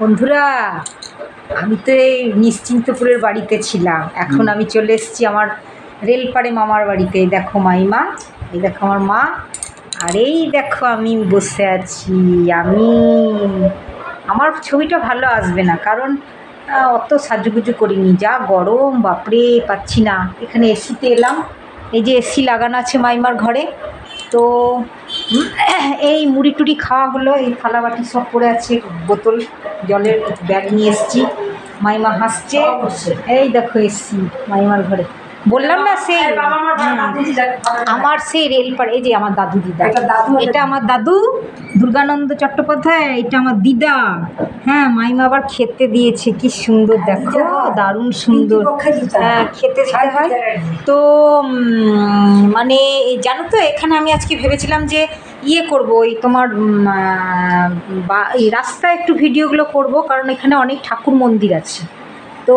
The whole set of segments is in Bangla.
বন্ধুরা, আমি তো এই নিশ্চিন্তপুরের বাড়িতে ছিলাম। এখন আমি চলে এসেছি আমার রেলপাড়ে মামার বাড়িতে। এই দেখো মাইমা, এই দেখো আমার মা, আর এই দেখো আমি বসে আছি। আমার ছবিটা ভালো আসবে না, কারণ অত সাজুগুজু করিনি। যা গরম, বাপরে, পাচ্ছি না। এখানে এসিতে এলাম, এই যে এসি লাগানো আছে মাইমার ঘরে। তো এই মুড়ি টুড়ি খাওয়া হলো, এই থালা বাটি সব পড়ে আছে, বোতল জলের ব্যাগ নিয়ে এসেছি। মাইমা হাসছে। এই দেখো এসছি মাইমার ঘরে, বললাম না সেই আমার সেই রেলপাড়ে। এই যে আমার দাদু দিদা, এটা আমার দাদু দুর্গানন্দ চট্টোপাধ্যায়, এটা আমার দিদা। হ্যাঁ, মাইমা আবার খেতে দিয়েছে, কি সুন্দর দেখো, দারুণ সুন্দর। হ্যাঁ, খেতে দিতে হয় তো। মানে জানো তো, এখানে আমি আজকে ভেবেছিলাম যে করব, ওই তোমার এই রাস্তায় একটু ভিডিওগুলো করব, কারণ এখানে অনেক ঠাকুর মন্দির আছে। তো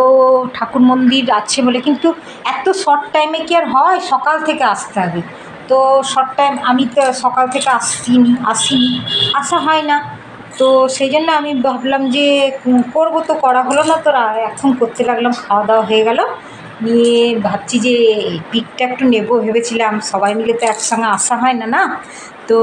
ঠাকুর মন্দির আছে বলে, কিন্তু এত শর্ট টাইমে কি আর হয়? সকাল থেকে আসতে হবে। তো শর্ট টাইম, আমি তো সকাল থেকে আসিনি, আসা হয় না। তো সেই জন্য আমি ভাবলাম যে করবো, তো করা হলো না। তো এখন করতে লাগলাম। খাওয়া দাওয়া হয়ে গেল, নিয়ে ভাবছি যে পিকটা একটু নেবো ভেবেছিলাম। সবাই মিলে তো একসঙ্গে আসা হয় না, না? তো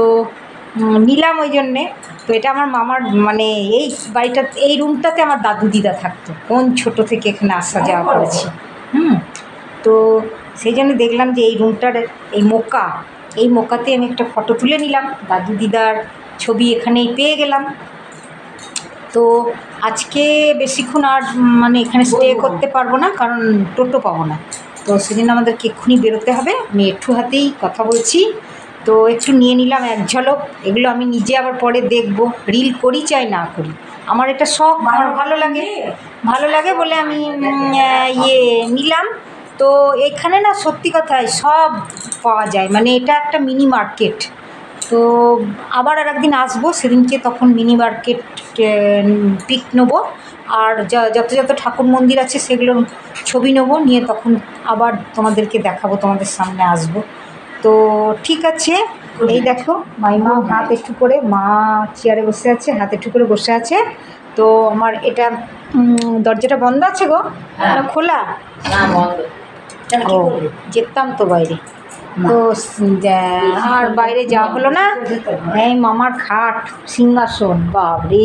নিলাম ওই জন্যে। তো এটা আমার মামার, মানে এই বাড়িটা, এই রুমটাতে আমার দাদু দিদা থাকতো। কোন ছোট থেকে এখানে আসা যাওয়া করেছি। তো সেই জন্য দেখলাম যে এই রুমটার এই মোকাতে আমি একটা ফটো তুলে নিলাম। দাদু দিদার ছবি এখানেই পেয়ে গেলাম। তো আজকে বেশিক্ষণ আর মানে এখানে স্টে করতে পারবো না, কারণ টোটো পাবো না। তো সেজন্য আমাদেরকে এক্ষুনি বেরোতে হবে। আমি একটু হাতেই কথা বলছি, তো একটু নিয়ে নিলাম এক ঝলক। এগুলো আমি নিজে আবার পরে দেখব, রিল করি চাই না করি। আমার এটা শখ, আমার ভালো লাগে বলে আমি নিলাম। তো এখানে না, সত্যি কথাই সব পাওয়া যায়, মানে এটা একটা মিনি মার্কেট। তো আবার আর একদিন আসবো, সেদিনকে তখন মিনি মার্কেট পিক নেবো, আর যত ঠাকুর মন্দির আছে সেগুলোর ছবি নেবো, নিয়ে তখন আবার তোমাদেরকে দেখাবো, তোমাদের সামনে আসবো। তো ঠিক আছে, এই দেখো মাইমা হাত একটু করে, মা চেয়ারে বসে আছে, হাত একটু করে বসে আছে। তো আমার এটা দরজাটা বন্ধ আছে গো, খোলা? ও, যেতাম তো বাইরে। তো আর বাইরে যাওয়া হলো না। এই মামার খাট, সিংহাসন, বাবরে।